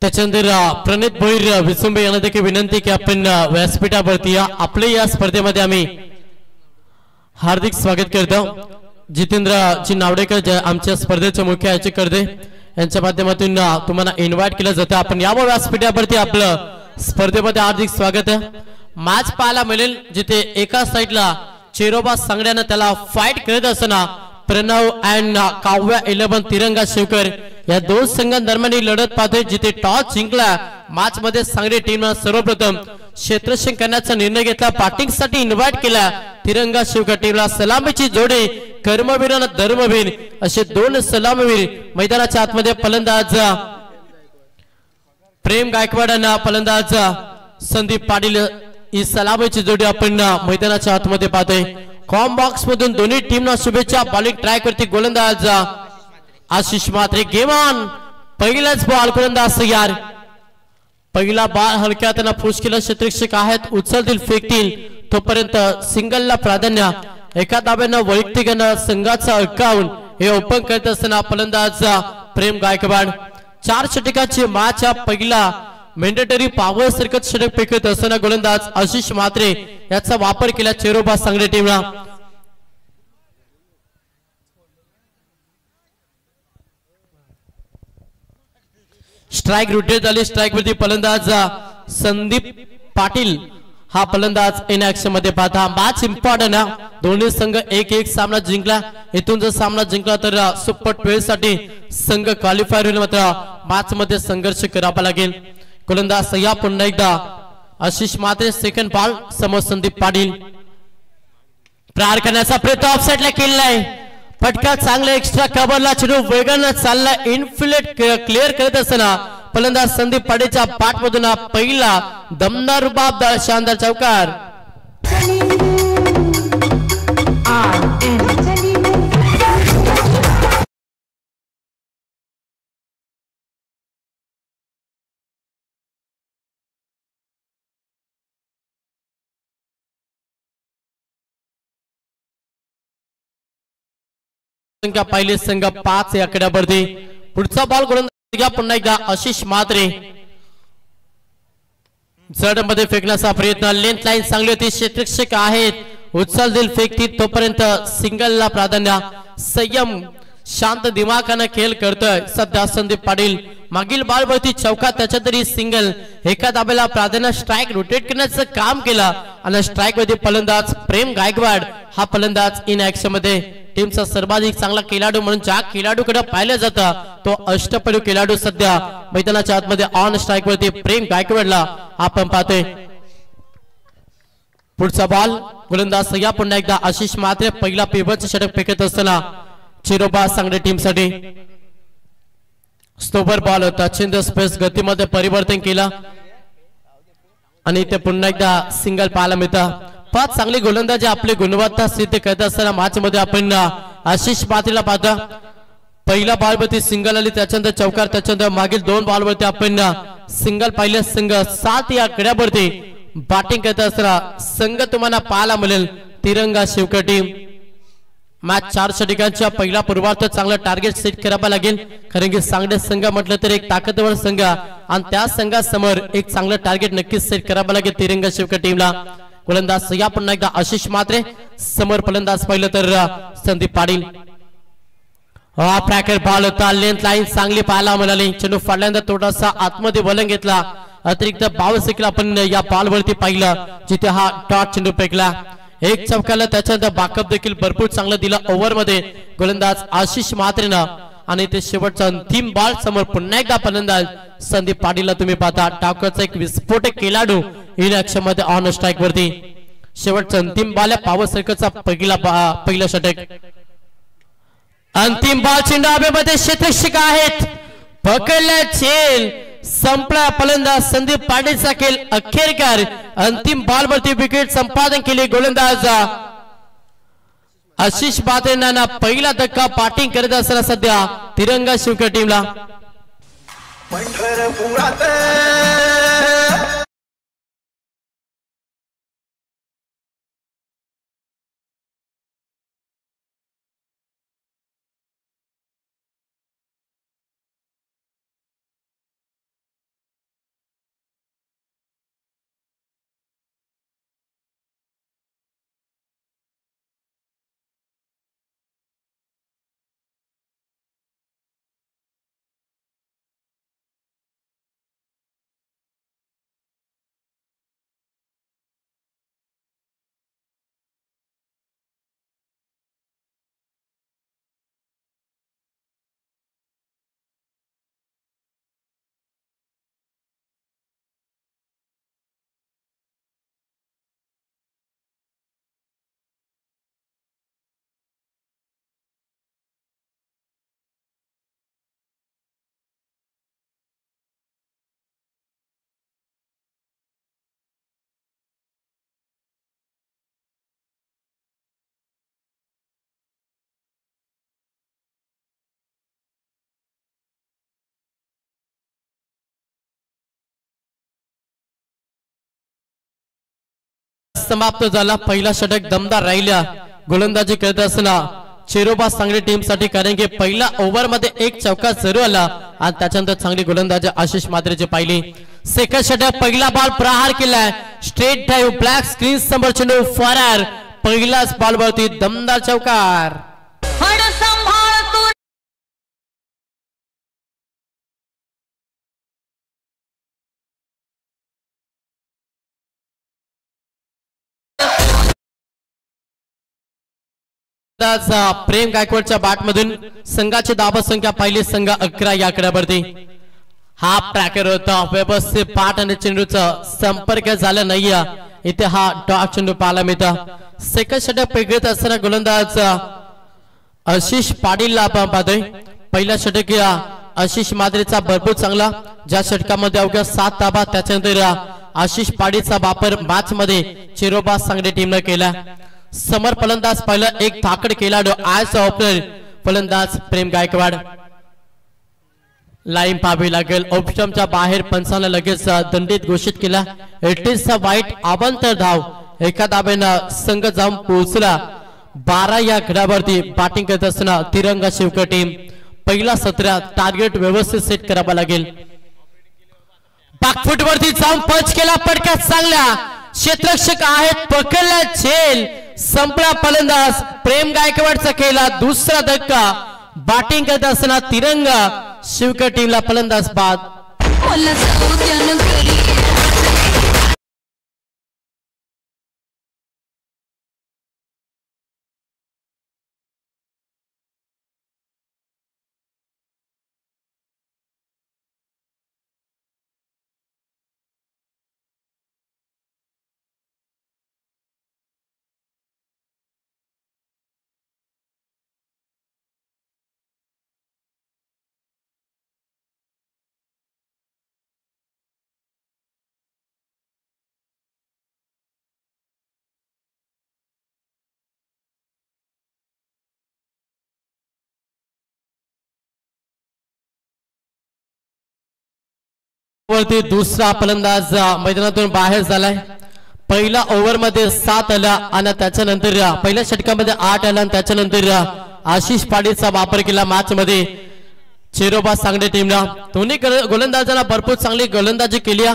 त्याच्यानंतर प्रणित भोईर विसुंबे यांना देखील विनंती की आपण व्यासपीठावरती या आपले या स्पर्धेमध्ये आम्ही हार्दिक स्वागत करतो। जितेंद्रजी नावडेकर आमच्या स्पर्धेचे मुख्य आयोजक करते यांच्या माध्यमातून तुम्हाला इन्व्हाइट केलं जातं। आपण यावर व्यासपीठावरती आपलं स्पर्धेमध्ये हार्दिक स्वागत आहे। मॅच पाहायला मिळेल जिथे एका साइडला चेरोबा सांगड्यानं त्याला फाइट करत असताना प्रणव अँड काव्या 11 तिरंगा शिवकर या दोन संघांदरम्यान लढत पाहतोय। जिथे टॉस जिंकला मॅच मध्ये सांगली टीमने सर्वप्रथम क्षेत्ररक्षण करण्याचा निर्णय घेतला, बॅटिंग साठी इन्व्हाइट केला तिरंगा शिवकर टीमला। सलामीची जोडी कर्मवीर आणि धर्मवीर असे दोन सलामीवीर मैदानाच्या आतमध्ये फलंदाज प्रेम गायकवाड आणि फलंदाज संदीप पाटील ही सलामीची जोडी आपण मैदानाच्या आतमध्ये पाहतोय। कॉम बॉक्स मधून दोन्ही टीमना शुभेच्छा। बॉलिंग ट्राय करते गोलंदाज आशिष म्हात्रे। गेम ऑन, पहिलाच बॉल गोलंदाज तयार। पहिला बॉल हलक्यात पुश केला, क्षेत्ररक्षक आहेत उचलतील फेकतील तोपर्यंत सिंगलला प्राधान्य। एका दाब्यानं वैयक्तिक संघाचा अकाउंट हे ओपन करत असताना फलंदाज प्रेम गायकवाड 4 षटकांची मॅच पहिला मॅन्डेटरी पॉवर सर्कट षटक फेकत असताना गोलंदाज आशिष म्हात्रे याचा वापर केला चेरोबा सांगली टीमला। स्ट्राइक रोटेट झाली, स्ट्राइक वरती फलंदाज संदीप पाटील हा फलंदाज इन ऍक्शन मध्ये पाहता। मॅच इम्पॉर्टंट आहे, दोन्ही संघ 1-1 सामना जिंकला। इथून जर सामना जिंकला तर सुपर 12 साठी संघ क्वालिफायर होईल, मात्र मॅच मध्ये संघर्ष करावा लागेल। गोलंदाज या पुन्हा एकदा आशिष म्हात्रे। सेकंड बॉल समोर संदीप पाटील प्रहार करण्याचा प्रयत्न ऑफसाइडला केलाय, फटका चांगला एक्स्ट्रा कव्हरला चेंडू वेगाने चालला इनफिलेट क्लिअर करत असताना फलंदाज संदीप पाटीलच्या बॅट मधून पहिला दमदार रुबाबदार शानदार चौकार। संख्या पहिले संघ 5 या आकड्यावरती। पुढचा बॉल गोलंदाज पुन्हा एकदा आशिष म्हात्रे जड मध्ये फेकण्याचा प्रयत्न। लेंथ लाईन चांगली होती, क्षेत्ररक्षक आहेत उचल दिल फेकतील तोपर्यंत सिंगलला प्राधान्य। संयम शांत दिमागाने खेळ करतोय सध्या संदीप पाटील। मागील बॉल वरती चौका, त्याच्या तरी सिंगल। एका दाब्याला प्राधान्य स्ट्राइक रोटेट करण्याचं काम केलं आणि स्ट्राइक मध्ये फलंदाज प्रेम गायकवाड हा फलंदाज इन ऍक्शन मध्ये। टीमचा सर्वाधिक चांगला खेळाडू म्हणून ज्या खेळाडूकडे पाहिलं जातं तो अष्टपैलू खेळाडू सध्या मैदानाच्या आतमध्ये ऑन स्ट्राइक वरती प्रेम गायकवाडला आपण पाहतोय। पुढचा बॉल गोलंदाज या पुन्हा एकदा आशिष म्हात्रे। पहिला पिवळचं षटक फेकत असताना चेरोबा सांगली टीम साठी स्टोपर बॉल होता। चेंज स्पेस गतीमध्ये परिवर्तन केला आणि ते पुन्हा एकदा सिंगल पाहायला मिळतं। 5 चांगले गोलंदाज आपली गुणवत्ता सिद्ध करत असताना मॅच मध्ये आपण आशिष म्हात्रेला पाहता। पहिला बॉल वरती सिंगल आली, त्याच्यानंतर चौकार, त्याच्यानंतर मागील 2 बॉल वरती आपण सिंगल पाहिले। संघ 7 या आकड्यावरती बॅटिंग करत असताना संघ तुम्हाला पाहायला मिळेल तिरंगा शिवकर टीम। मॅच 4 षटकांच्या पहिला पूर्वार्ध चांगला टार्गेट सेट करावा लागेल, कारण की सांगली संघ म्हटलं तर एक ताकदवर संघ आणि त्या संघासमोर एक चांगलं टार्गेट नक्कीच सेट करावं लागेल तिरंगा शिवकर टीमला। गोलंदाज या पुन्हा एकदा आशिष म्हात्रे समोर फलंदाज पाहिलं तर संदीप पाटील। प्रॅकर बॉल होता, लेंथ लाईन चांगली पाहायला मिळाली। चेंडू फाडल्यानंतर थोडासा आतमध्ये वळण घेतला, अतिरिक्त 22 सेकंद आपण या बॉल वरती पाहिलं जिथे हा डॉट चेंडू फेकला। एक चौकाला, त्याच्यानंतर बॅकअप देखील भरपूर चांगलं दिला ओव्हर मध्ये गोलंदाज आशिष म्हात्रेनं। आणि ते शेवटचा अंतिम बॉल समोर पुन्हा एकदा फलंदाज संदीप पाटीलला तुम्ही पाहता। टाकरचा एक विस्फोटक खेळाडू इन ऍक्शन मध्ये ऑन स्ट्राइक वरती। शेवटचा अंतिम बॉल पॉवर सर्कलचा पहिला षटक। अंतिम बॉल चेंडू हवेमध्ये, क्षेत्ररक्षक आहेत पकडला, चेल संपला। फलंदाज संदीप पाटीलचा खेळ अखेरकार अंतिम बॉल वरती विकेट संपादन केली गोलंदाज आशिष म्हात्रेंना। पहिला धक्का बॅटिंग करत असताना सध्या तिरंगा शिवकर टीमला। समाप्त झाला. पहिला षटक दमदार राहिला गोलंदाजी करत असताना चेरोबा सांगली टीम साठी, कारण की पहिल्या ओव्हर मध्ये एक चौका जरूर आला आणि त्याच्यानंतर चांगली गोलंदाजी आशिष मात्रेची पाहिली. सेकंड षटक पहिला बॉल प्रहार केलाय, स्ट्रेट ड्राईव्ह, ब्लॅक स्क्रीन समोर चेंडू फरार, पहिल्याच बॉल वरती दमदार चौकार. प्रेम गायकवाडच्या बॅट मधून संघाची धावा संख्या पाहिली, संघ 11 या आकड्यावरती. हाफ ट्रॅकर होता, व्यवस्थित पाठ आणि चेंडूचा संपर्क झाला नाहीये. इथे हा डॉट चेंडू पाहायला मिळतो. सेकंड षटक पेगत असताना गोलंदाज आशिष पाटीलला आपण पाहतोय. पहिल्या षटक आशिष मात्रेचा भरपूर चांगला, ज्या षटकामध्ये अवघ्या 7 धावा, त्याच्यानंतर आशिष पाटीलचा वापर मॅच मध्ये चेरोबा सांगली टीमने केला. समर फलंदाज पहिला एक थाकड खेळाडू आज ओपनर फलंदाज प्रेम गायकवाड. लाईन पाहावी लागेल, ऑप्शनच्या बाहेर पंचाला लगेच दंडित घोषित केला. इट इज अ वाईट अवांतर धाव, एका धावेनं संघ जाऊन पोहोचला 12 या घडावरती. बॅटिंग करत असताना तिरंगा शिवकर टीम. पहिला 17 टार्गेट व्यवस्थित सेट करावा लागेल. बॅकफुट वरती जाऊन पंच केला, पटका चांगला, क्षेत्ररक्षक आहेत, पकडला झेल, संपला फलंदाज प्रेम गायकवाडचा केला दुसरा धक्का. बॅटिंग करत असताना तिरंगा शिवकर टीमला फलंदाज बाद. वरती दुसरा फलंदाज मैदानातून बाहेर झालाय. पहिला ओव्हर मध्ये 7 आला आणि त्याच्यानंतर पहिल्या षटकामध्ये 8 आला आणि त्याच्यानंतर आशिष पाटीलचा वापर केला मॅच मध्ये चेरोबा सांगली टीमला. दोन्ही गोलंदाजांना भरपूर चांगली गोलंदाजी केली.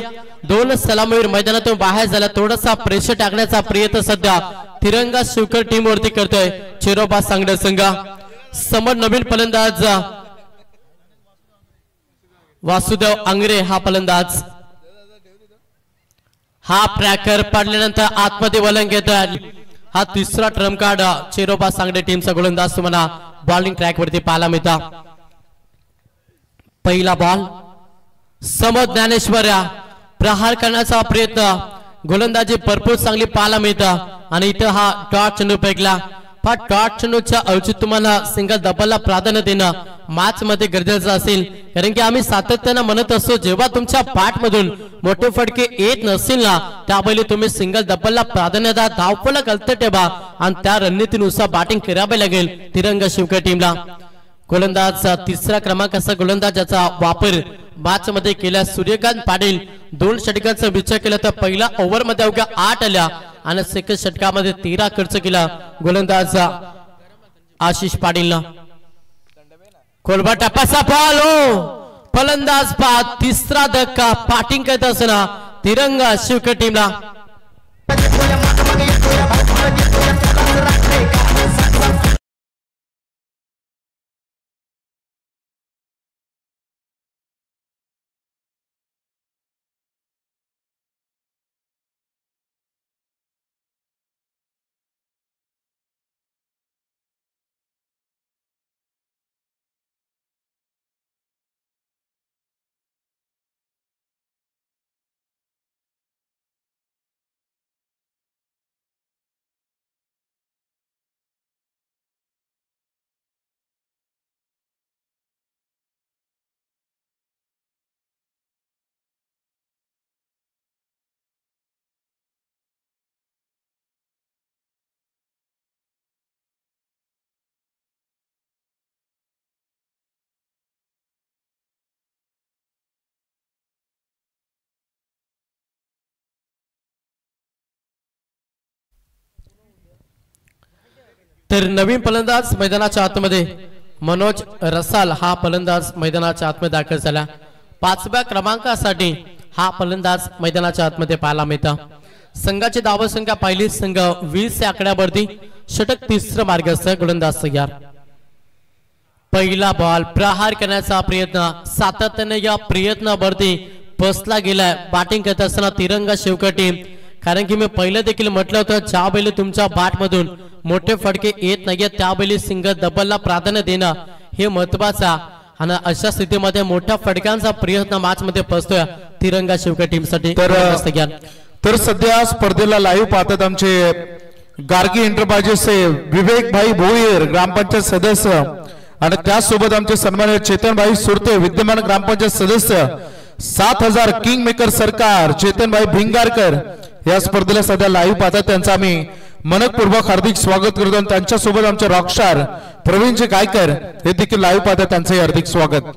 2 सलामीवर मैदानातून बाहेर झाला. थोडासा प्रेशर टाकण्याचा प्रयत्न सध्या तिरंगा शिवकर टीम वरती करतोय चेरोबा सांगली संघ. समोर नवीन फलंदाज वासुदेव आंग्रे हा फलंदाज. हा ट्रॅकर पडल्यानंतर आतमध्ये वलंग घेतात. हा तिसरा ट्रम्प कार्ड चेरोबा सांगली टीमचा गोलंदाज तुम्हाला बॉलिंग ट्रॅक वरती पाहायला मिळता. पहिला बॉल समोर ज्ञानेश्वर प्रहार करण्याचा प्रयत्न, गोलंदाजी भरपूर चांगली पाहायला मिळतं आणि इथं हा डॉट चेंडू फेकला. हा डॉट चेंडूच्या ऐवजी तुम्हाला सिंगल डबलला प्राधान्य देणं मॅच मध्ये गरजेचं असेल, कारण की आम्ही सातत्यानं म्हणत असतो जेव्हा तुमच्या बॅट मधून मोठे फटके येत नसतील ना त्यावेळी तुम्ही सिंगल डबलला प्राधान्य द्या, धावफलक गलत ठेवा आणि त्या रणनीतीनुसार बॅटिंग करावी लागेल तिरंगा शिवकर टीमला. गोलंदाज तिसरा क्रमांकाचा गोलंदाज ज्याचा वापर मॅच मध्ये केला सूर्यकांत पाटील. 2 षटकांचा विचार केला तर पहिला ओव्हर मध्ये अवघ्या 8 आल्या आणि सेकंड षटकामध्ये 13 खर्च केला गोलंदाज आशिष पाटीलनं. खोलबा टप्पाचा बॉल, हो फलंदाज बाद, तिसरा धक्का. बॅटिंग करत असताना तिरंगा शिवकर टीमला. तर नवीन फलंदाज मैदानाच्या आतमध्ये मनोज रसाल हा फलंदाज मैदानाच्या आतमध्ये दाखल झाला। 5व्या क्रमांकासाठी हा फलंदाज मैदानाच्या आतमध्ये पाहायला मिळतो। संघाची धावसंख्या पाहिली संघ 20 या आकड्यावरती षटक तिसरं मार्गस्थ गोलंदाज तयार। पहिला बॉल प्रहार करण्याचा प्रयत्न सातत्याने या प्रयत्नावरती बसला गेलाय बॅटिंग करत असताना तिरंगा शिवकर टीम। कारण की मी पहिलं देखील म्हटलं होतं ज्यावेळी तुमच्या बॅट मधून मोठे फटके येत नाहीये त्यावेळी सिंगल डबलला प्राधान्य देणं हे महत्वाचा आणि अशा स्थितीमध्ये मोठ्या फटक्यांचा प्रयत्न मॅच मध्ये फसतोय तिरंगा शिवकर टीम साठी। तर सध्या स्पर्धेला लाईव्ह पाहतात आमचे गार्गी एंटरप्राइजेसचे विवेक भाई भोईर ग्रामपंचायत सदस्य आणि त्यासोबत आमचे सन्माननीय चेतन भाई सुरते विद्यमान ग्रामपंचायत सदस्य 7000 किंग मेकर सरकार चेतन भाई भिंगारकर या स्पर्धेला सध्या लाईव्ह पाहतात त्यांचा आम्ही मनपूर्वक हार्दिक स्वागत करतो आणि त्यांच्यासोबत आमचे रॉकस्टार प्रवीणजी गायकर हे देखील लाईव्ह पाहतात त्यांचे हार्दिक स्वागत।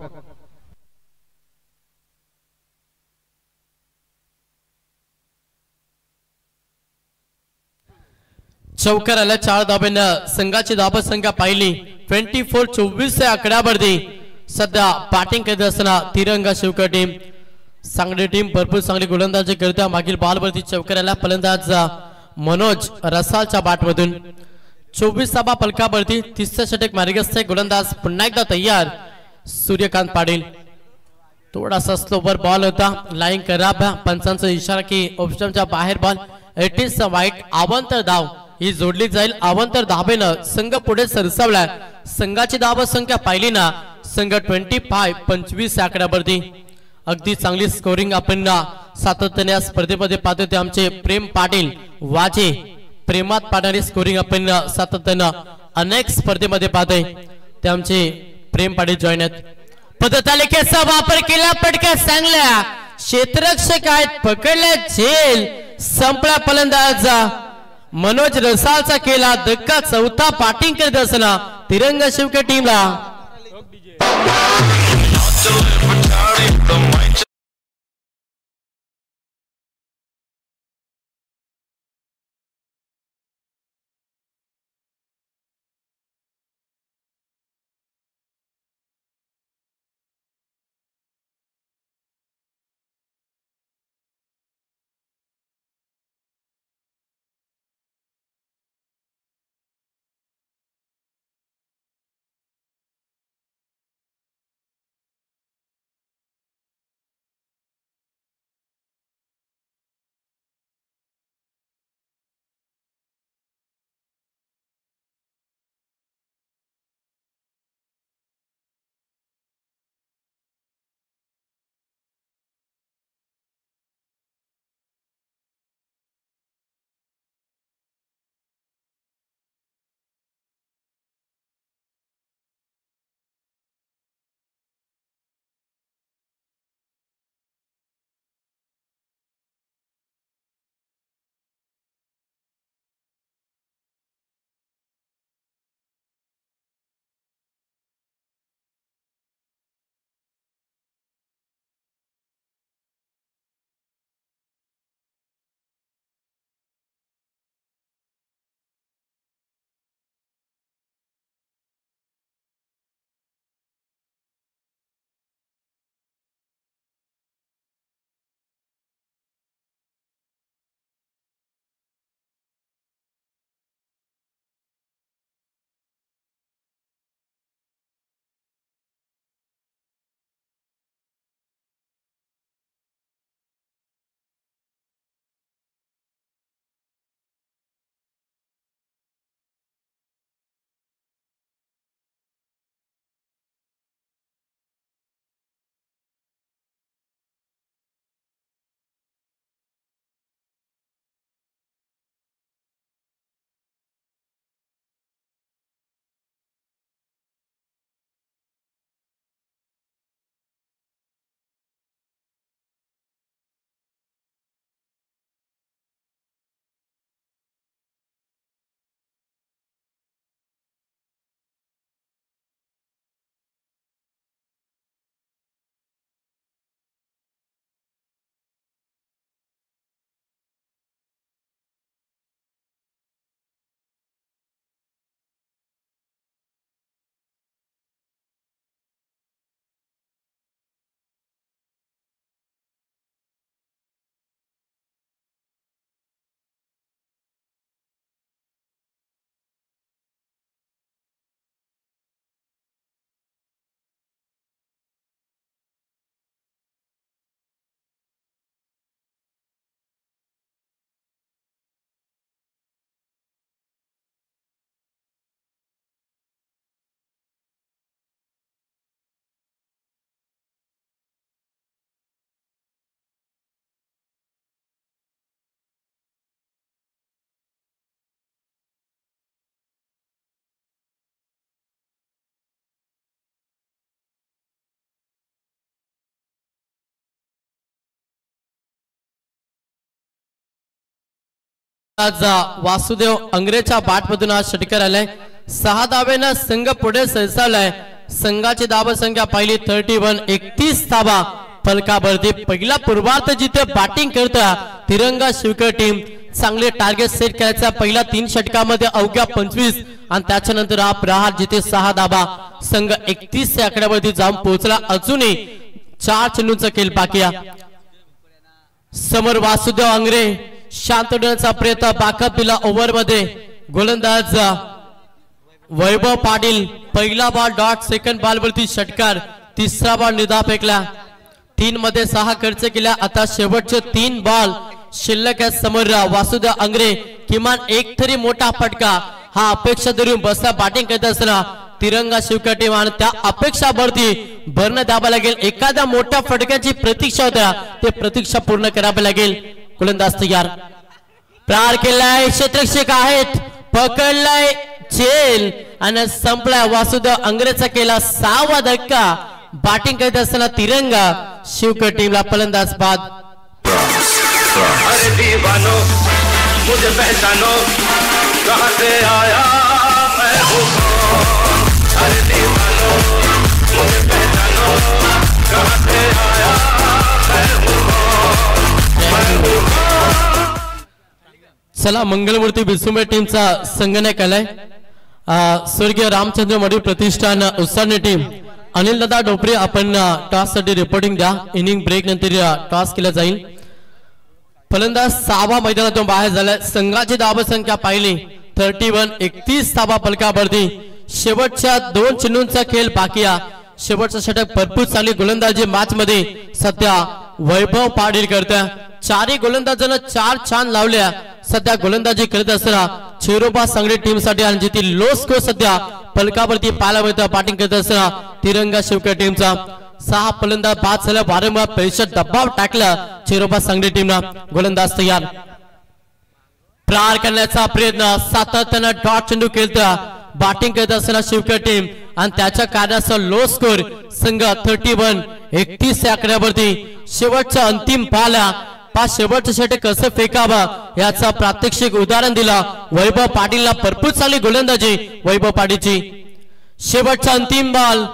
चौकार आल्या 4 धाब्यानं संघाची धाबा संख्या पाहिली 24-24 या आकड्यावरती सध्या बॅटिंग करत असताना तिरंगा शिवकर टीम चांगली टीम भरपूर चांगली गोलंदाजी करते। मागील बॉलवरती चौकार आला फलंदाज मनोज रसालच्या बॅटमधून 24 फलकावरती तिसरं षटक मार्गस्थ गोलंदाज पुन्हा एकदा तयार सूर्यकांत पाटील। थोडासा स्लोवर बॉल होता लाईन खराब पंचांचा इशारा की ऑप्शनच्या बाहेर बॉल 18 वाईट अवंतर धाव ही जोडली जाईल। अवंतर धाबेनं संघ पुढे सरसावला। संघाची धाव संख्या पाहिली ना संघ 25-25 आकड्यावरती अगदी चांगली स्कोरिंग आपण सातत्याने स्पर्धेमध्ये पाहतो ते आमचे प्रेम पाटील वाजे प्रेमात पाडणारी स्कोरिंग आपण सातत्याने अनेक स्पर्धेमध्ये पाहतोय ते आमचे प्रेम पाटील जॉईन आहेत। पदतालिकेचा वापर केला पटक्या चांगल्या क्षेत्ररक्षक आहेत पकडले झेल संपला फलंदाज मनोज रसालचा केला धक्का चौथा बॅटिंग करत असताना तिरंगा शिवकर टीमला आज वासुदेव अंग्रेच्या बाटमधून आज षटकार आलाय 6 धावेनं संघ पुढे सरसावलाय संघाची धाव संख्या पहिली 31 31 धावा फलकावरती पहिला पूर्वार्ध जिथे बॅटिंग करता तिरंगा शिवकर टीम चांगले टार्गेट सेट करायचा पहिला 3 षटकामध्ये अवघ्या 25 आणि त्याच्यानंतर हा प्रहार जिथे 6 धावा संघ 31 या आकड्यावरती जाऊन पोहोचला अजूनही 4 चेंडूंचा खेळ बाकी आहे समोर वासुदेव अंग्रे शांत होण्याचा प्रयत्न बाकअप दिला ओव्हर मध्ये गोलंदाज वैभव पाटील पहिला बॉल डॉट सेकंड बॉल वरती षटकार तिसरा बॉल निधा फेकला 3 मध्ये 6 खर्च केला आता शेवटचे 3 बॉल शिल्लक आहे समोर वासुदेव अंग्रे किमान एक तरी मोठा फटका हा अपेक्षा धरून बसला बॅटिंग करत असताना तिरंगा शिवकर टीम आणि त्या अपेक्षावरती भरणं द्यावं लागेल एखाद्या मोठ्या फटक्याची प्रतीक्षा होत्या ते प्रतीक्षा पूर्ण करावी लागेल गोलंदाज तयार प्रार केलाय क्षेत्ररक्षक आहेत पकडलाय चेल आणि संपलाय वासुदेव अंग्रेचा केला 6वा धक्का बॅटिंग करत असताना तिरंगा शिवकर टीमला फलंदाज बाद अरे दीवानो मुझे पहचानो कहां से आया मैं हूं कौन अरे दीवानो मुझे पहचानो कहां से आया मैं हूं कौन चला मंगलमूर्ती बिसुंबे टीमचा संगणक आलाय स्वर्गीय रामचंद्र मडी प्रतिष्ठान उत्साहनी टीम अनिल दादा डोपरे आपण टॉस साठी रिपोर्टिंग द्या इनिंग ब्रेक नंतर टॉस केला जाईल फलंदाज 6वा मैदानातून बाहेर झालाय संघाची धाव संख्या पाहिली 31 31 धावा फलकावरती शेवटच्या 2 चेंडूंचा खेळ बाकी आहे शेवटचा षटक भरपूर चांगली गोलंदाजी मॅच मध्ये सध्या वैभव पाटील करता 4ही गोलंदाजांना 4 छान लावल्या सध्या गोलंदाजी करत असताना चेरोबा सांगली टीम साठी आणि जिथे लो स्कोर सध्या फलकावरती पाहायला मिळतं बॅटिंग करत असताना तिरंगा शिवकर टीमचा 6 फलंदाज बाद झाला वारंवार प्रेशर दबाव टाकला चेरोबा सांगली टीमला गोलंदाज तयार प्रार करण्याचा प्रयत्न सातत्यानं डॉट चेंडू खेळता बॅटिंग करत असताना शिवकर टीम आणि त्याच्या कारणासह लो स्कोर संघ 31 31 या आकड्यावरती शेवटच्या अंतिम पाला पाच शेवटचं षटक कसं फेकावं याचा प्रात्यक्षिक उदाहरण दिला वैभव पाटीलला भरपूर चांगली गोलंदाजी वैभव पाटीलची शेवटचा अंतिम बॉल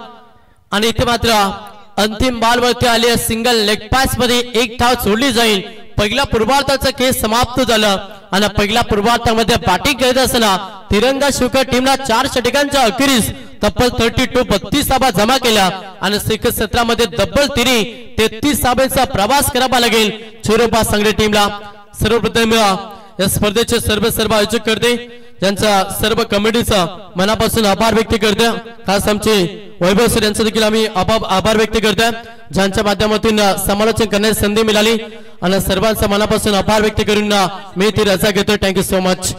आणि इथे मात्र अंतिम बॉल वरती आले सिंगल लेग पास मध्ये एक धाव सोडली जाईल पहिला पूर्वार्धाचा खेळ समाप्त झाला आणि पहिल्या पूर्वार्धामध्ये बॅटिंग करत असताना तिरंगा शिवकर टीमला 4 षटकांच्या अखेरीस तब्बल 32 धावा जमा केल्या आणि सेकंड सत्रामध्ये तब्बल 33 धावांचा प्रवास करावा लागेल चेरोबा सांगली टीमला सर्वप्रथम या स्पर्धेचे सर्व आयोजक करते ज्यांचा सर्व कमिटीचा मनापासून आभार व्यक्त करते खास आमचे वैभव सर यांचा देखील आम्ही आभार व्यक्त करतोय ज्यांच्या माध्यमातून समालोचन करण्याची संधी मिळाली आणि सर्वांचा मनापासून आभार व्यक्त करून मी ती रजा घेतो थँक्यू सो मच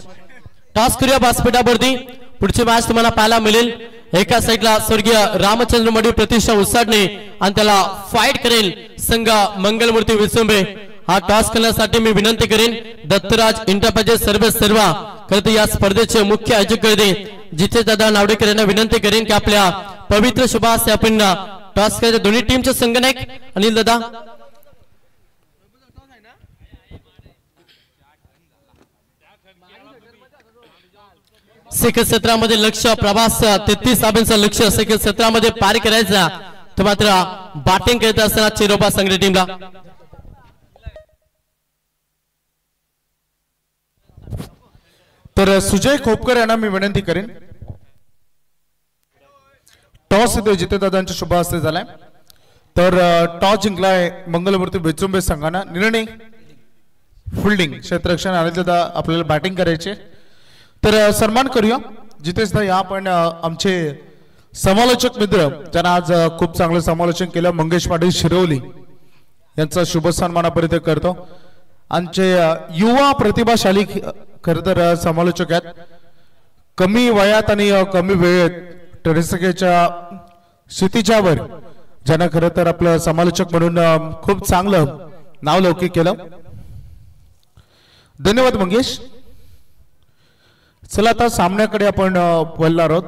टॉस करूया व्यासपीठावरती पुढची मॅच तुम्हाला पाहायला मिळेल एका साइडला स्वर्गीय रामचंद्र मडी प्रतिष्ठा उसाडणे आणि त्याला फाईट करेल संघ मंगलमूर्ती विसुंबे हा टॉस करण्यासाठी मी विनंती करेन दत्तराज इंटरप्राइजेस सर्व करते या स्पर्धेचे मुख्य आयोजक करते जिथे दादा नावडेकर यांना विनंती करेन की आपल्या पवित्र शुभास आपण टॉस करायचे दोन्ही टीमचे संगणक अनिल दादा सेकंड सत्रामध्ये लक्ष प्रवास 33 धावांचं लक्ष सेकंड सत्रामध्ये पार करायचा तर मात्र बॅटिंग करत असताना चेरोबा सांगली टीमला तर सुजय खोपकर यांना मी विनंती करेन टॉस इथे जिथे दादांच्या शुभ हस्ते झालाय तर टॉस जिंकलाय मंगलमूर्ती विचुंबे संघानं निर्णय फिल्डिंग क्षेत्ररक्षण आणि दादा आपल्याला बॅटिंग करायचे तर सन्मान करूया जितेश दा या पण आमचे समालोचक मित्र ज्यांना आज खूप चांगलं समालोचन केलं मंगेश पाटील शिरवली यांचा शुभ सन्मानापर्यंत करतो आमचे युवा प्रतिभाशाली खर तर समालोचक आहेत कमी वयात आणि कमी वेळेत टेरेसकेच्या क्षितिजावर ज्यांना खरं तर आपलं समालोचक म्हणून खूप चांगलं नाव लौकिक केलं धन्यवाद मंगेश चला आता सामन्याकडे आपण वळणार आहोत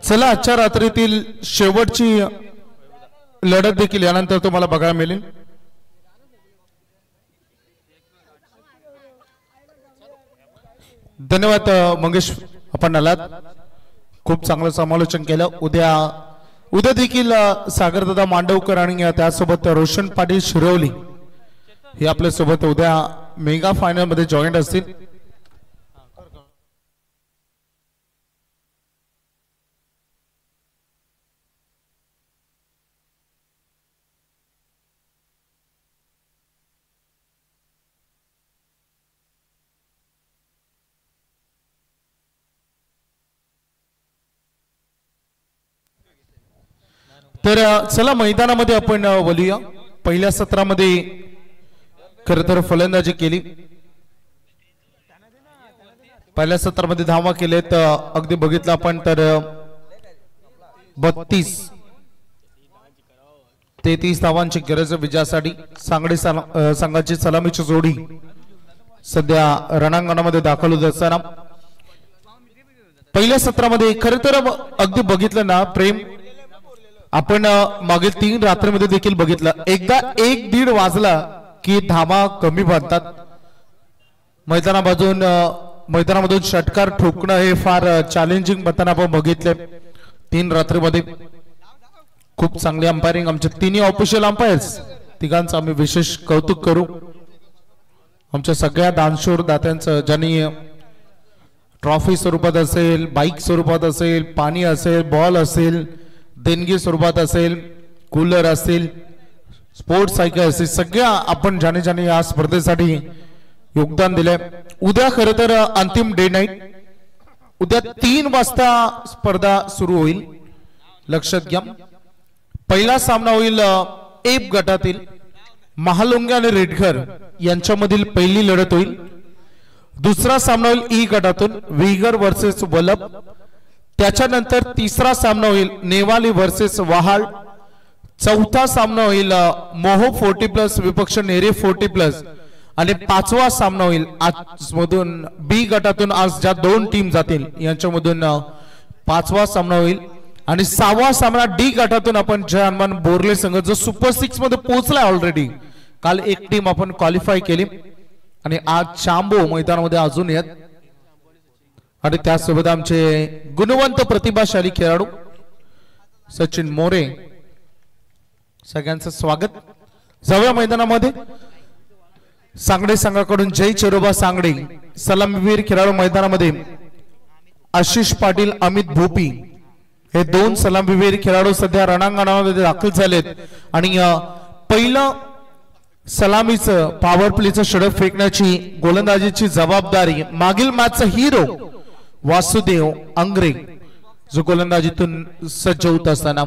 चला आजच्या रात्रीतील शेवटची लढत देखील यानंतर तुम्हाला बघायला मिळेल. धन्यवाद मंगेश, आपण आलात, खूप चांगलं समालोचन केलं. उद्या देखील सागरदादा मांडवकर आणि त्यासोबत रोशन पाटील शिरवली हे आपल्या सोबत उद्या मेगा फायनल मध्ये जॉईंट असतील. तर चला मैदानामध्ये आपण बोलूया. पहिल्या सत्रामध्ये खर तर फलंदाजी केली. पहिल्या सत्रामध्ये धावा केलेत अगदी बघितलं आपण तर 33 धावांची गरज विजयासाठी. सांगडी संघाची सलामीची जोडी सध्या रणांगणामध्ये दाखल होत असताना पहिल्या सत्रामध्ये खर तर अगदी बघितलं ना प्रेम, आपण मागील 3 रात्रीमध्ये देखील बघितलं, एकदा 1-1.5 वाजला की धावा कमी बनतात. मैदानामधून षटकार ठोकणं हे फार चॅलेंजिंग बनताना आपण बघितले 3 रात्रीमध्ये. खूप चांगली अंपायरिंग आमचे तिन्ही ऑफिशियल अंपायर्स तिघांचं आम्ही विशेष कौतुक करू. आमच्या सगळ्या दानशूर दात्यांचं, ज्यांनी ट्रॉफी स्वरूपात असेल, बाईक स्वरूपात असेल, पाणी असेल, बॉल असेल, देणगी स्वरूपात असेल, कूलर असेल, स्पोर्ट्स सायकल असेल, सगळ्या आपण ज्याने या स्पर्धेसाठी योगदान दिले. उद्या खर तर अंतिम डे नाईट, उद्या 3 वाजता स्पर्धा सुरू होईल. लक्षात घ्या, पहिला सामना होईल एफ गटातील महालुंगे आणि रेडघर यांच्यामधील पहिली लढत होईल. दुसरा सामना होईल ई गटातून विगर वर्सेस वलभ. त्याच्यानंतर तिसरा सामना होईल नेवाली वर्सेस वहाळ. चौथा सामना होईल मोहो 40+ विपक्ष नेरे 40+. आणि 5वा सामना होईल आजमधून बी गटातून आज ज्या 2 टीम जातील यांच्यामधून 5वा सामना होईल. आणि 6वा सामना डी गटातून आपण जय हनुमान बोरले संघ जो सुपर 6 मध्ये पोहोचलाय ऑलरेडी. काल एक टीम आपण क्वालिफाय केली आणि आज चांबो मैदानामध्ये अजून येत. आणि त्यासोबत आमचे गुणवंत प्रतिभाशाली खेळाडू सचिन मोरे, सगळ्यांचं स्वागत. जाऊया मैदानामध्ये. सांगडे संघाकडून जय चिरोबा सांगडे सलामीवीर खेळाडू मैदानामध्ये आशिष पाटील, अमित भोपी हे 2 सलामीवीर खेळाडू सध्या रणांगणामध्ये दाखल झालेत. आणि पहिलं सलामीचं पॉवर प्लेचं षटक फेकण्याची गोलंदाजीची जबाबदारी मागील मॅचचा हिरो वासुदेव अंग्रे जो गोलंदाजीतून सज्ज होत असताना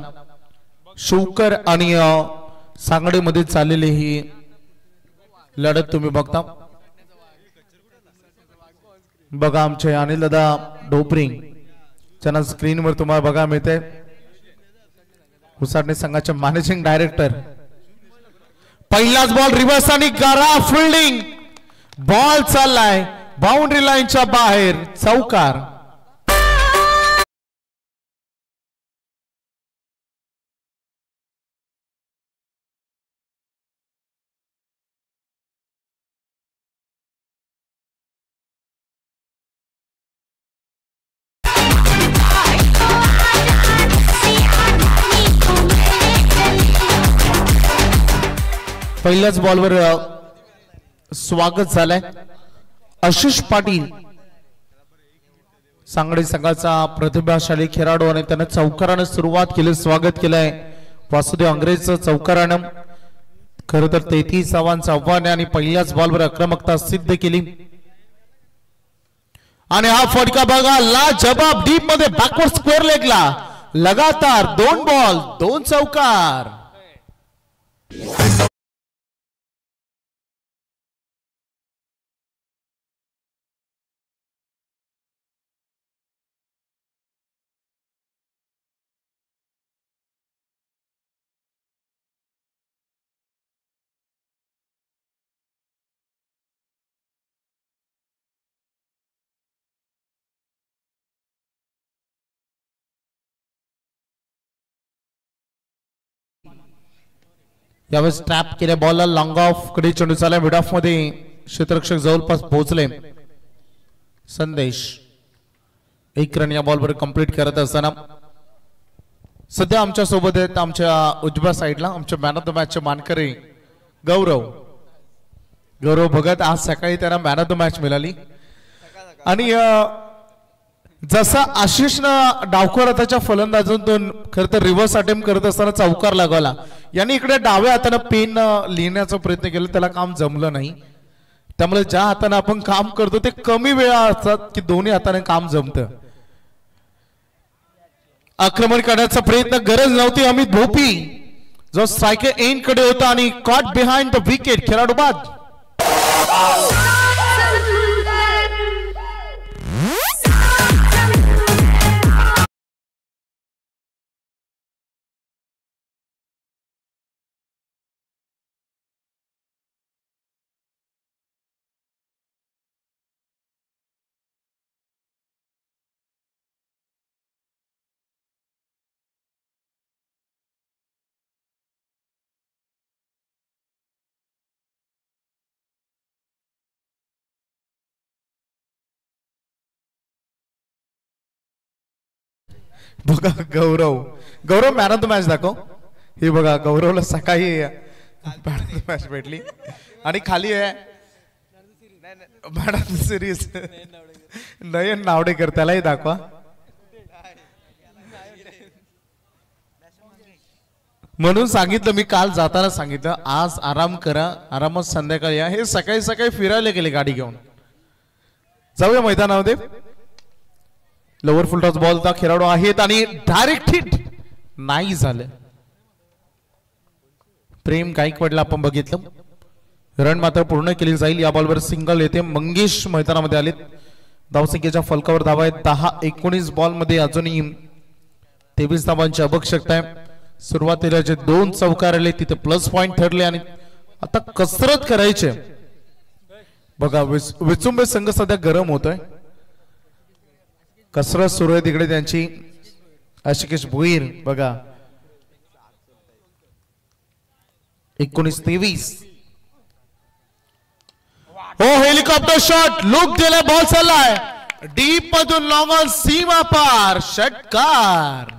शिवकर आणि सांगडेमध्ये चाललेली ही लढत तुम्ही बघता. बघा आमचे अनिल दादा ढोपरी ज्यांना स्क्रीनवर तुम्हाला बघा मिळते, उसाटणे संघाचे मॅनेजिंग डायरेक्टर. पहिलाच बॉल रिव्हर्स आणि गारा फिल्डिंग, बॉल चाललाय बाउंड्री लाईनच्या बाहेर, चौकार. पहिल्याच बॉलवर स्वागत झालंय आशिष पाटील, सांगडे संघाचा प्रतिभाशाली खेळाडू, आणि त्याने चौकाराने सुरुवात केली, स्वागत केलंय वासुदेव अंग्रेजचं चौकारानं. खरं तर 33 धावांचं आव्हान आणि पहिल्याच बॉलवर आक्रमकता सिद्ध केली. आणि हा फटका बघा ला जबाब डीप मध्ये बॅकवर्ड स्क्वेअर लेगला लगातार 2 बॉल 2 चौकार. यावेळेस ट्रॅप केल्या बॉलला लॉंग ऑफ कडे चेंडू चालला मिड ऑफ मध्ये क्षेत्ररक्षक जवळपास पोहोचले संदेश 1 रन या बॉलवर कंप्लीट करत असताना सध्या आमच्या सोबत आहेत आमच्या उजव्या साईडला आमच्या मॅन ऑफ द मॅच चे मानकरी गौरव भगत आज सकाळी त्यांना मॅन ऑफ द मॅच मिळाली आणि जसा आशिषनं डावखोराच्या फलंदाजातून खरं तर रिव्हर्स अटेम्प्ट करत असताना चौकार लागवला यांनी इकडे डाव्या हाताने पेन लिहिण्याचा प्रयत्न केला त्याला काम जमलं नाही त्यामुळे ज्या हाताने आपण काम करतो ते कमी वेळा असतात की दोन्ही हाताने काम जमतं आक्रमण करण्याचा प्रयत्न गरज नव्हती अमित भोपी जो स्ट्रायकर एंड कडे होता आणि कॉट बिहाइंड द विकेट खेळाडू बाद बघा गौरव मॅन ऑफ द मॅच दाखव हे बघा गौरवला सकाळी मॅन ऑफ द मॅच भेटली आणि खाली आहे मॅन ऑफ द सिरीज नयन नावडेकर त्यालाही दाखवा म्हणून सांगितलं मी काल जाताना सांगितलं आज आराम करा आरामात संध्याकाळी या हे सकाळी सकाळी फिरायला गेले गाडी घेऊन जाऊया मैदानामध्ये लोअर फुल टॉस बॉलचा खेळाडू आहेत आणि डायरेक्ट हिट नाही झालं प्रेम गायकवाडला आपण बघितलं रन मात्र पूर्ण केली जाईल या बॉलवर सिंगल येते मंगेश मैदानामध्ये आलेत धावसंख्येच्या फलकावर धावा आहेत 10-19 बॉल मध्ये अजूनही 23 धावांची आवश्यकता आहे सुरुवातीला जे 2 चौकार आले तिथे प्लस पॉइंट ठरले आणि आता कसरत करायचे बघा विचुंबे संघ सध्या गरम होतोय कसरत सुरू आहे तिकडे त्यांची आशिकेश भोईर बघा 19-23 हो हेलिकॉप्टर शॉट लुक दिला बॉल चाललाय डीप मधून लॉंग ऑन सीमा पार षटकार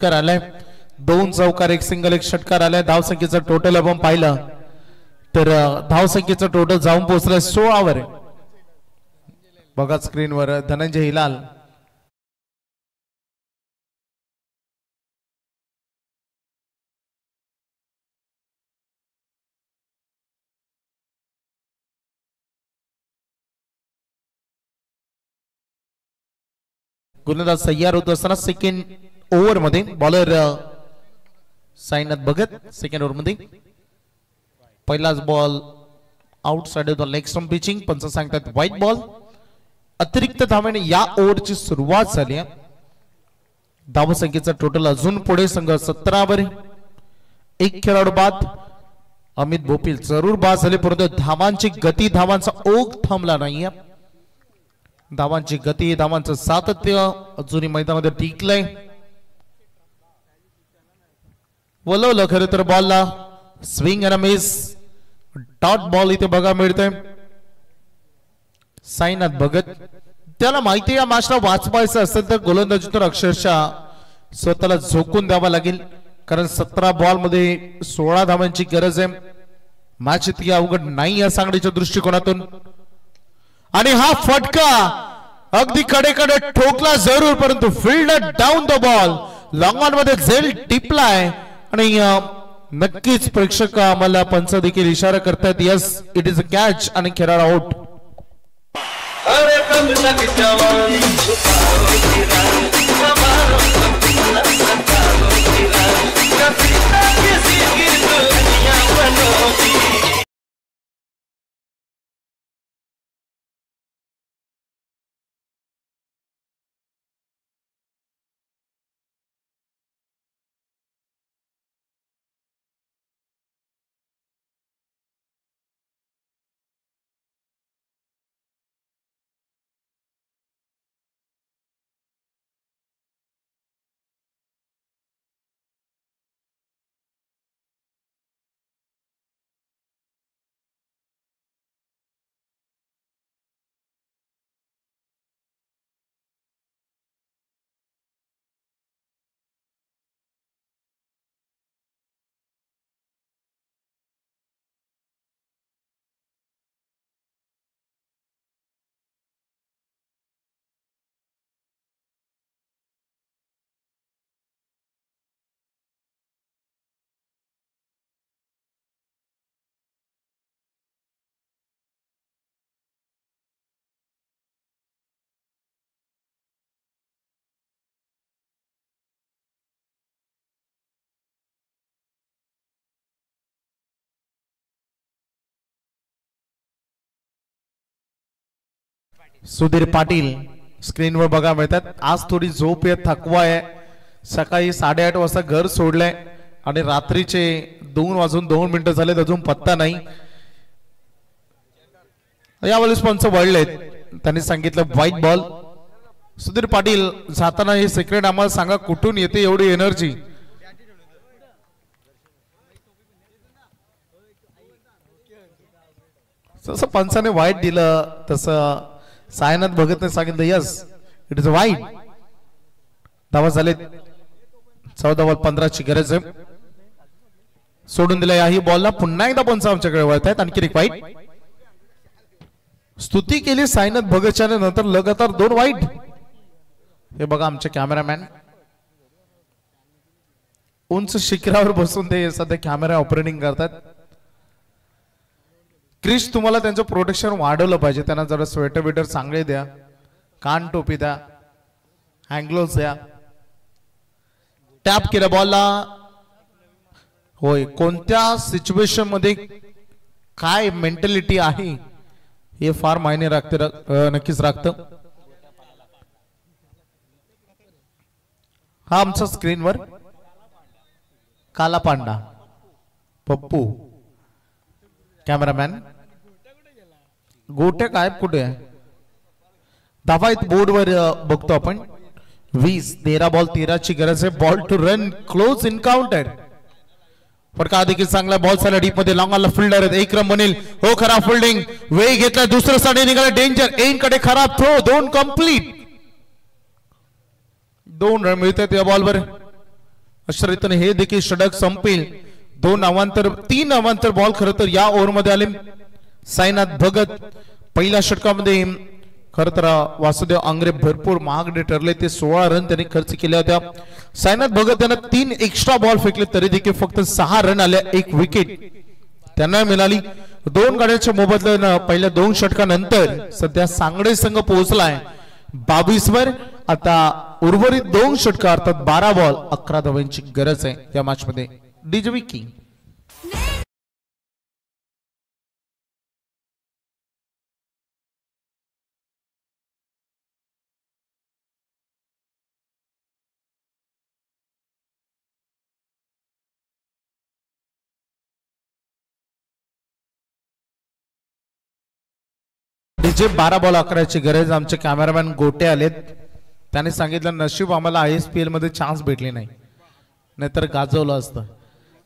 आलाय 2 चौकार 1 सिंगल 1 षटकार आलाय धावसंख्येचं टोटल आपण पाहिलं तर धावसंख्येचं टोटल जाऊन पोहोचलंय 16 वर बघा स्क्रीनवर धनंजय हिलाल गुलंदाज तयार होत असताना सेकंड ओव्हर मध्ये bowler Sainath Bhagat second over मध्ये पहिलाच ball outside off the leg stump pitching पंच सांगतात व्हाईट बॉल अतिरिक्त धावेने या ओव्हरची सुरुवात झाली धावसंख्येचा टोटल अजून पुढे संघ 17 वर 1 खेळाडू बाद अमित भोपील जरूर बाद झाले परंतु धावांची गती धावांचा ओघ थांबला नाहीये धावांची गती धावांचं सातत्य अजूनही मैदानामध्ये टिकलंय वलवलं खरं तर बॉलला स्विंग आणि मिस डॉट बॉल इथे बघा मिळतंय साईनाथ भगत त्याला माहिती या मॅचला वाचवायचं असेल तर गोलंदाजीतून अक्षरशः स्वतःला झोकून द्यावा लागेल कारण 17 बॉल मध्ये 16 धावांची गरज आहे मॅच इतकी अवघड नाही या सांगण्याच्या दृष्टिकोनातून आणि हा फटका अगदी कडेकडे ठोकला जरूर परंतु fielder down the ball long on मध्ये झेल टिपलाय आणि नक्कीच प्रेक्षक आम्हाला पंच देखील इशारा करतात yes it is a catch आणि खेळाडू आउट. अरे कब तक जवानी छुपाओगी रानी हमारा सपना सताओगी रानी कभी ना किसी की दुल्हनिया बनोगी. सुधीर पाटील स्क्रीनवर बघा मिळतात. आज थोडी झोप आहे थकवा आहे. सकाळी 8:30 वाजता घर सोडलंय आणि रात्रीचे 2:02 झालेत अजून पत्ता नाही. यावेळेस पंच वळलेत. त्यांनी सांगितलं व्हाईट बॉल. सुधीर पाटील जाताना हे सिक्रेट आम्हाला सांगा कुठून येते एवढी एनर्जी. जसं पंचाने व्हाईट दिलं तसं सायनाथ भगतने सांगितलं यस इट इज वाईट. धावा झालेत 14 ची गरज आहे. सोडून दिला याही बॉलला. पुन्हा एकदा पंच आमच्याकडे वळत आहेत. आणखी एक वाईट. स्तुती केली सायनाथ भगतच्या नंतर लगातार 2 वाईट. हे बघा आमचे कॅमेरामॅन उंच शिखरावर बसून ते सध्या कॅमेरा ऑपरेटिंग करतात. क्रिश तुम्हाला त्यांचं प्रोटेक्शन वाढवलं पाहिजे. त्यांना जरा स्वेटर बिटर चांगले द्या. कान टोपी द्या. हँग्लोज द्या. टॅप केल्या बॉलला. होय कोणत्या सिच्युएशन मध्ये काय मेंटॅलिटी आहे हे फार मायने राखते. नक्कीच राखतं. हा आमचा स्क्रीनवर काला पांडा पप्पू कॅमेरामॅन. गोट्या काय कुठे आहे. धावा बोर्डवर बघतो आपण. 20 13 बॉल 13 ची गरज आहे. Ball to run close encounter. फटका देखील चांगला. बॉल चालला डीप मध्ये. लॉंगला फिल्डर आहेत. 1 रन बनेल. हो खराब फिल्डिंग. वेग घेतला. दुसरं साडे निघाला. डेंजर एन कडे खराब थ्रो. 2 कंप्लीट. 2 रन मिळतात या बॉलवर. अशा रीतीने हे देखील षटक संपेल. 2 अवांतर 3 अवांतर बॉल खरं तर या ओव्हर मध्ये आले. सायनाथ भगत पहिल्या षटकामध्ये खरं तर वासुदेव आंग्रे भरपूर महागडे ठरले. ते 16 रन त्यांनी खर्च केल्या होत्या. सायनाथ भगत त्यांना 3 एक्स्ट्रा बॉल फेकले तरी देखील फक्त 6 रन आले. 1 विकेट त्यांना मिळाली. 2 गाड्यांच्या मोबदल्यानं पहिल्या 2 षटकानंतर सध्या सांगडे संघ पोहोचलाय 22 वर. आता उर्वरित 2 षटक अर्थात 12 बॉल 11 धावांची गरज आहे या मॅच मध्ये. डीजे विकी डीजे 12 बॉल 11 ची गरज. आमचे कॅमेरामॅन गोटे आलेत. त्याने सांगितलं नशीब आम्हाला ISPL मध्ये चान्स भेटले नाही नाहीतर गाजवलं असतं.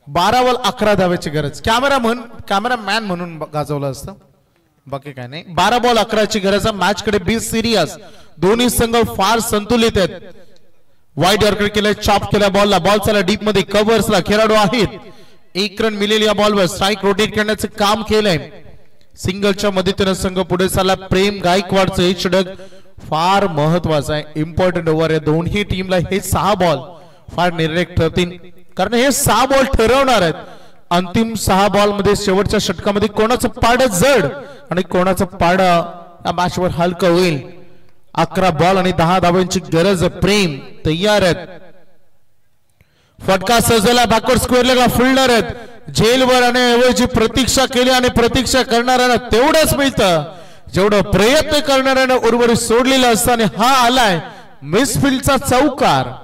12 बॉल 11 धावाची गरज. कॅमेरामॅन म्हणून गाजवलं असतं बाकी काय नाही. 12 बॉल 11 ची गरज. मॅच कडे 20 सिरियस. दोन्ही संघ फार संतुलित आहेत. वाईड यॉर्कर केलाय. चॉप केला बॉलला. बॉल चला डीप मध्ये. कव्हर्सला खेळाडू आहेत. 1 रन मिळेल या बॉलवर. स्ट्राईक रोटेट करण्याचं काम केलंय. सिंगलच्या मदतीने संघ पुढे चालला. प्रेम गायकवाडचं हे षटक फार महत्वाचं आहे. इम्पॉर्टंट ओव्हर आहे. दोन्ही टीमला हे 6 बॉल फार निर्णायक ठरतील कारण हे 6 बॉल ठरवणार आहेत अंतिम 6 बॉल मध्ये शेवटच्या षटकामध्ये कोणाचं पाड जड आणि कोणाचं पाड या मॅच वर हलकं होईल. 11 बॉल आणि 10 धावांची गरज आहे. प्रेम तयार आहेत. फटका सजवला बॅकवर्ड स्क्वेअर लेगला फिल्डर आहेत. झेलवर आणि ऐवजी प्रतीक्षा केली आणि प्रतीक्षा करणाऱ्यांना तेवढंच मिळतं जेवढं प्रयत्न करणाऱ्याने उर्वरित सोडलेलं असतं. आणि हा आलाय मिसफिल्डचा चौकार.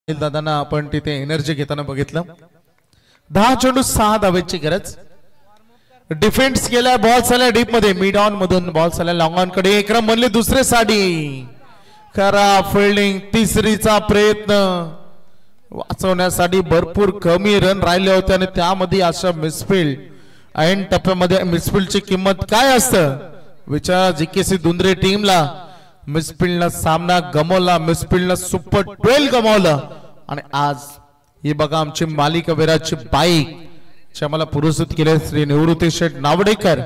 दादांना आपण तिथे एनर्जी घेताना बघितलं. 10 चेंडू 6 धावेची गरज. डिफेन्स केला. बॉल चालला डीप मध्ये. मिड ऑन मधून बॉल चालला लॉंग ऑन कडे. एक रन बनले दुसरे साठी. खरा फिल्डिंग. तिसरीचा प्रयत्न वाचवण्यासाठी भरपूर कमी रन राहिले होते आणि त्यामध्ये अशा मिसफिल्ड ऐन टप्प्यामध्ये मिसफिल्डची किंमत काय असतं विचार. जीकेसी दुंद्रे टीमला मिसफिल्डनं सामना गमावला. मिसफिल्डनं सुपर 12 गमावलं. आणि आज ही बघा आमची मालिका विराची बाईक मला पुरस्कृत केले श्री निवृत्ती शेठ नावडेकर.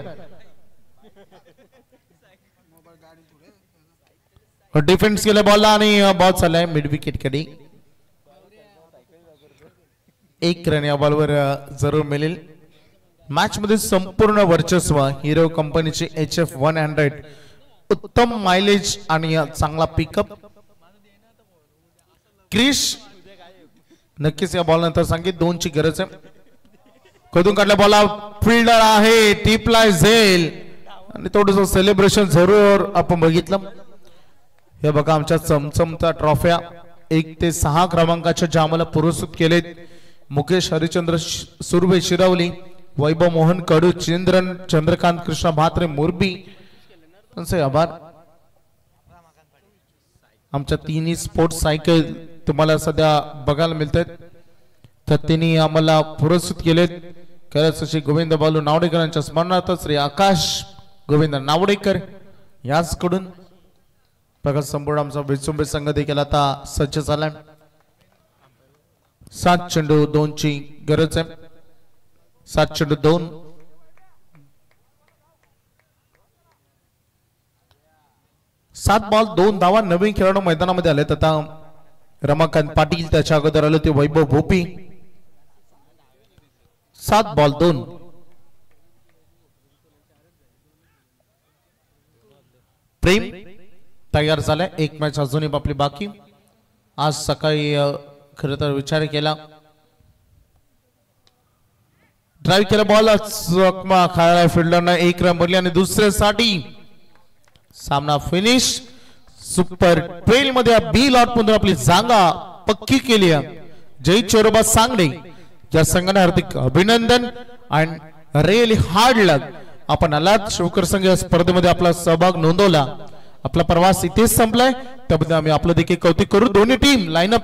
डिफेन्स केलं बॉलला आणि बॉल चाललाय मिड विकेट कडे. 1 रन या बॉलवर जरूर मिळेल. मॅच मध्ये संपूर्ण वर्चस्व हिरो कंपनीची HF 100. उत्तम मायलेज आणि चांगला पिकअप. क्रिश नक्कीच या बॉल नंतर सांगित 2 ची गरज आहे. कधून काढल्या बॉल फिल्डर आहे. टिपला झेल आणि थोडस सेलिब्रेशन जरूर आपण बघितलं. हे बघा आमच्या चमचमता ट्रॉफ्या 1 ते 6 क्रमांकाच्या ज्या आम्हाला पुरस्कृत केलेत. मुकेश हरिचंद्र सुर्वे शिरवली, वैभव मोहन कडू, चंद्रकांत कृष्ण भात्रे मोरबी त्यांचे आभार. आमच्या 3 स्पोर्ट्स सायकल तुम्हाला सध्या बघायला मिळतात तर तिन्ही आम्हाला पुरस्कृत केलेत. खरंच अशी गोविंद बालू नावडेकरांच्या स्मरणार्थ श्री आकाश गोविंद नावडेकर याचकडून बघा संपूर्ण आमचा विचुंबे संघ देखील आता सज्ज झालाय. 7 चेंडू 2 ची गरज आहे. 7 चेंडू 2. 7 बॉल 2 धावा. नवीन खेळाडू मैदानामध्ये आलेत आता. रमाकांत पाटील, त्याच्या अगोदर आले ते वैभव भोपी. 7 बॉल 2. प्रेम तयार झालाय. 1 मॅच अजूनही आपली बाकी. आज सकाळी खर तर विचार केला. ड्राईव्ह केला बॉल चकमा खायला फिल्डरनं 1 रन बनली आणि दुसऱ्यासाठी सामना फिनिश. सुपर 12 मध्ये बी लॉट मधून आपली जागा पक्की केली आहे. जय चोरोबा सांगडे या संघाने हार्दिक अभिनंदन. And really hard luck. आपण आलात शिवकर संघ या स्पर्धेमध्ये आपला सहभाग नोंदवला. आपला प्रवास इथेच संपलाय त्याबद्दल आम्ही आपलं देखील कौतुक करू. दोन्ही टीम लाईन